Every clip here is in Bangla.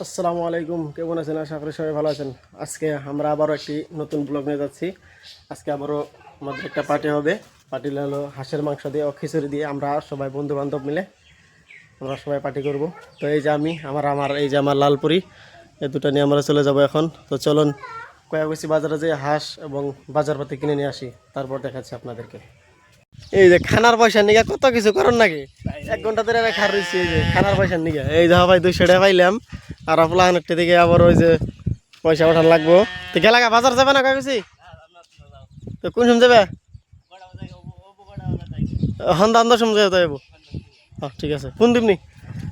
আসসালামু আলাইকুম, কেমন আছেন? আশা করি সবাই ভালো আছেন। আজকে আমরা আবারও একটি নতুন ব্লগ নিয়ে যাচ্ছি। আজকে আবারও আমাদের একটা পার্টি হবে। পার্টি হলো হাঁসের মাংস দিয়ে ও খিচুড়ি দিয়ে। আমরা সবাই বন্ধু বান্ধব মিলে আমরা সবাই পার্টি করব। তো এই যে এই যে আমার লালপুরি, এই দুটো নিয়ে আমরা চলে যাব এখন। তো চলুন কয়াকুছি বাজারে যে হাঁস এবং বাজারপাতি কিনে নিয়ে আসি, তারপর দেখাচ্ছি আপনাদেরকে। এই যে খানার পয়সা নিয়ে কত কিছু করেন নাকি, 1 ঘন্টা ধরে খার রয়েছি। এই যে খানার পয়সা নিয়ে এই যা ভাই 200 টাকা পাইলাম, আর আপনার একটা দিকে আবার ওই যে পয়সা ওঠান লাগবো। তো গেলাগা বাজার যাবে না কয়েছি? তো কোন সময় যাবে? হন্দা হন্দা সময় যাবে তো এবো। হ্যাঁ ঠিক আছে, ফোন দিবনি।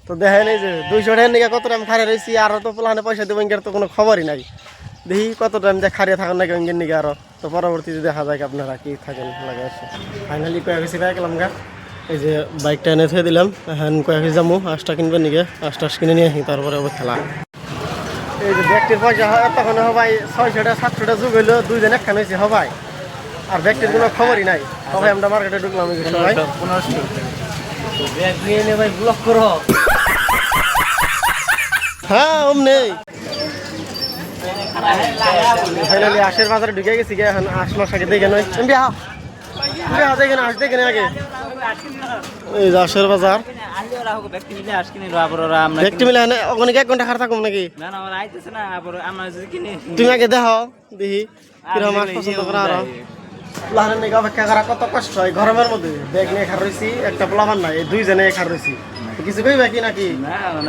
তো দেখেন এই যে 200 টাকা নিয়ে কত টাইম খারে রয়েছি, আর তো প্লানে পয়সা দেবো ইঙ্গের তো কোনো খবরই নাই। দেখি কত টাইম যে খারিয়ে থাকেন নাকি ইঙ্গের নিকে আরো। তো পরবর্তীতে দেখা যায় আপনারা কি থাকেন লাগে আসে। ফাইনালি কয়েছি পাই গেলাম গা। এই যে বাইকটা এনে থুয়ে দিলাম, এখন কয়েক যাবো আঁশটা কিনবেন নিকে, আঁশটা কিনে নিয়ে আসি, তারপরে আবার খেলা। এই যে ব্যক্তির পয়সা তখন হবাই 600 টাকা 700 টাকা যুগ হইলো, 2 জন একখান হয়েছে হবাই, আর ব্যক্তির কোনো খবরই নাই। সবাই আমরা মার্কেটে ঢুকলাম সবাই। ভাই ব্লক করো। হ্যাঁ অমনি ফাইনালি আশের বাজারে ঢুকে গেছি। এখন আশ মশাকে দেখে নয় দেখে না, আস দেখে না আগে। এই যে আশের বাজার ব্যক্তি মিলে ওখানে 1 ঘন্টা খার থাকুম নাকি? তুমি আগে দেখো দেখি কিরকম মাছ পছন্দ করা। আরো প্লানের নাকি অপেক্ষা করা কত কষ্ট হয় গরমের মধ্যে। ব্যাগ নিয়ে খার রয়েছি, একটা প্লাবার নাই, এই 2 জনে খার রয়েছি। কিছু কই বাকি নাকি?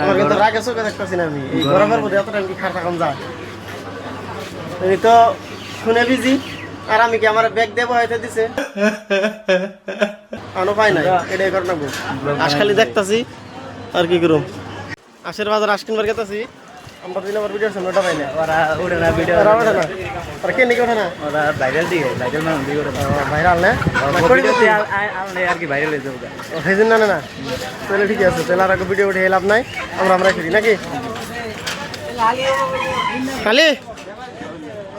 আমার কিন্তু রাগে চোখে দেখতেছি না আমি, এই গরমের মধ্যে এত টাইম কি খার থাকুন যায়। এই তো শুনে বিজি, আর আমি কি আমার ব্যাগ দেবো হয়তো দিছে আনো পাই নাই, এটাই করে নেবো। আশ খালি দেখতেছি আর কি করুম। আশের বাজার আশ কিনবার গেতেছি। আমরা 2 নম্বর ভিডিও সামনে ওটা পাই না, ওরা উঠে না, ভিডিও ওরা ওঠে না। ওরা কে নিকে ওঠে না? ওরা ভাইরাল দিকে, ভাইরাল মানুষ দিকে ওঠে। ভাইরাল না আর কি ভাইরাল হয়ে যাবে সেদিন না না। তাহলে ঠিক আছে, তাহলে আর ভিডিও উঠে লাভ নাই, আমরা খেলি নাকি খালি।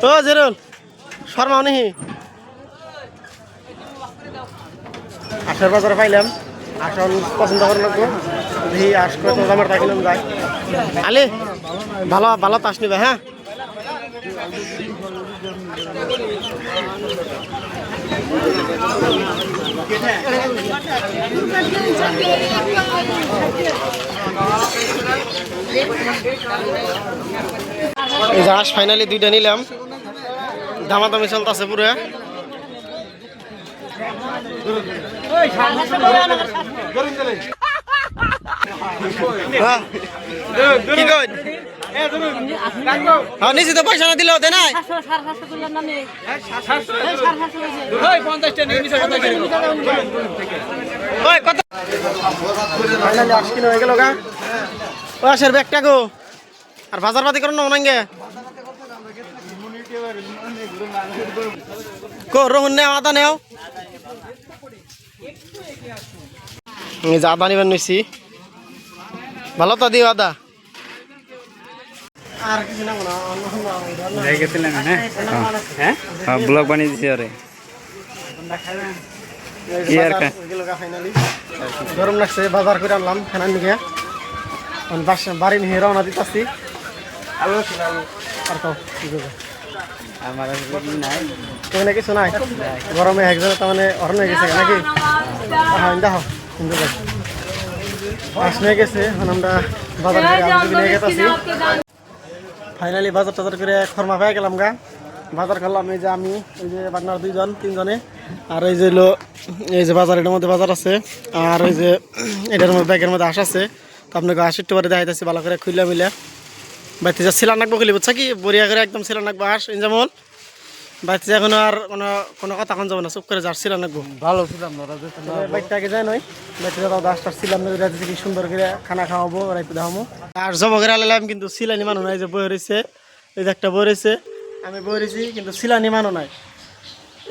ও জেরুল শর্মা নেহি আসার বাজারে পাইলাম। আসন পছন্দ করে লাগবো, দেখি আস কত দামের তা কিনলাম যায়। আলি ভালো ভালো তাস নিবে। হ্যাঁ এই যে আস ফাইনালি 2টা নিলাম, দামাদামি চলতেছে পুরো। কি কই নিশ্চিত পয়সা না দিলেও দেয় নাই। ফাইনালি আস কিনে হয়ে গেল গা। ও আসার ব্যাগটা গো, আর বাজার পাতি করো না ওনাঙ্গে কো রোহন নেও, আদা নেও। এই যে আদা নিবেন নিছি, ভালো তো দিও আদা। আর কিছু না ব্লগ বানিয়ে দিছি। আরে গরম লাগছে, বাজার করে আনলাম খানার নিকে, বাড়ি নিয়ে রওনা দিতেছি। আমার কিছু নাই, গরমে একজনে তার মানে অরণ হয়ে গেছে নাকি? দেখো কিন্তু আস নিয়ে গেছে। এখন আমরা বাজার নিয়ে গেছি। ফাইনালি বাজার টাজার করে খরমা পেয়ে গেলাম গা। বাজার করলাম এই যে আমি, এই যে পার্টনার 2 জন 3 জনে, আর এই যে এই যে বাজার, এটার মধ্যে বাজার আছে, আর ওই যে এটার মধ্যে ব্যাগের মধ্যে আশ আছে। তো আপনাকে আশ একটু পরে দেখাইতেছি ভালো করে খুলে মিলে। বাইতে যা সিলা নাকবো খুলি বুঝছা কি, বরিয়া করে একদম সিলা নাকবো আস ইনজামল। বাইতে এখন আর কোনো কথা কন যাবো না, চুপ করে যার সিলা নাকবো। ভালো ছিলাম বাইকটা আগে যায় নয়, বাইতে যাবো 10টা ছিলাম না, কি সুন্দর করে খানা খাওয়াবো, রাইতে দেখাবো। আর জব করে আলাম কিন্তু সিলানি মানুষ নাই, যে বই রয়েছে এই যে একটা বই রয়েছে, আমি বই রয়েছি কিন্তু সিলানি মানুষ নাই।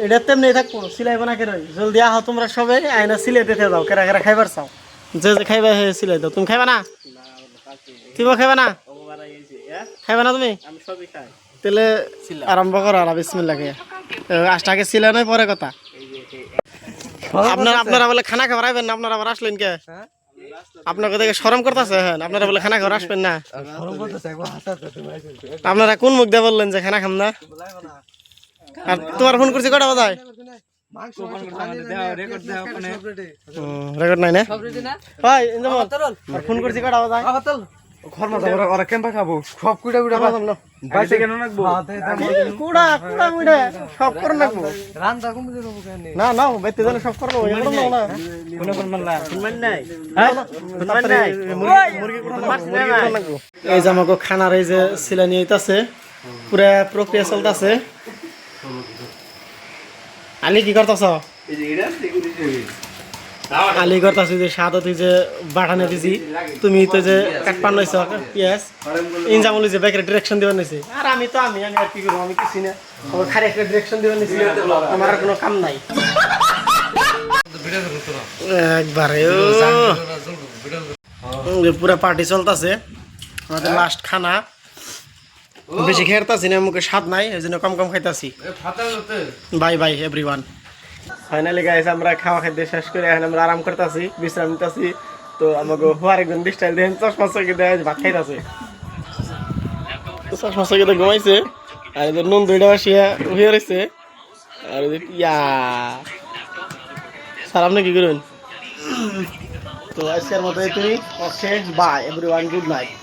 এটা তেমনি থাকবো, সিলাইবো না কেন? জলদি আহ তোমরা সবাই আইনা সিলাই দিতে যাও, কেরা কেরা খাইবার চাও, যে যে খাইবা সিলাই দাও। তুমি খাইবা না? তুমিও খাইবা না? খাইবা না তুমি? তাহলে আরম্ভ করো। আর বিসমিল্লাহ, আজটাকে সিলাই নয় পরে কথা। আপনারা বলে খানা খাবার আইবেন না, আপনারা আবার আসলেন কে? আপনাকে দেখে শরম করতেছে, হ্যাঁ আপনারা বলে খানা খাবার আসবেন না। আপনারা কোন মুখ দিয়ে বললেন যে খানা খাম না? আর তোমার ফোন করছি কটা বাজায়? রেকর্ড নাই না ভাই, আর ফোন করছি কটা বাজায়? ওরা কেমন খাবো সব কুড়া কুড়া বাইসে কেন রাখবো কুড়া কুড়া মুড়া সব করে রাখবো রান্না কম দিয়ে দেবো কেন না না বাইতে জানে সব করবো এগুলো নাও না কোনো কোন মানলা শুনবেন নাই হ্যাঁ শুনবেন নাই মুরগি কোন মাছ নেই রাখবো। এই যে আমাকে খানার এই যে সিলানি হইতাছে, পুরা প্রক্রিয়া চলতেছে। আলি কি করতেছ? আলি করতেছি যে স্বাদ তুই যে বাটানে দিছি, তুমি তো যে কাটপান নইছ পিঁয়াজ ইনজামলি যে ব্যাকের ডিরেকশন দিবার নিছি। আর আমি আর কি করবো, আমি কিছু না খালি একটা ডিরেকশন দিবার নিছি, আমার আর কোনো কাম নাই একবারে। পুরা পার্টি চলতেছে, আমাদের লাস্ট খানা। বেশি খেরতাছি না, মুখে স্বাদ নাই, এই জন্য কম কম খাইতাছি। Bye bye everyone. Finally guys আমরা খাওয়া খাইতে শেষ করে এখন আমরা আরাম করতেছি, বিশ্রাম নিতেছি। তো আমাকে হওয়ার একজন স্টাইল দেখেন, চশমা চোখে দেয় ভাত খাইতেছে, চশমা চোখে তো ঘুমাইছে। আর এদের নুন দুইটা বসিয়া উঠে রয়েছে। আর ইয়া স্যার আপনি কি করুন? তো আজকের মতো তুমি okay bye everyone, good night.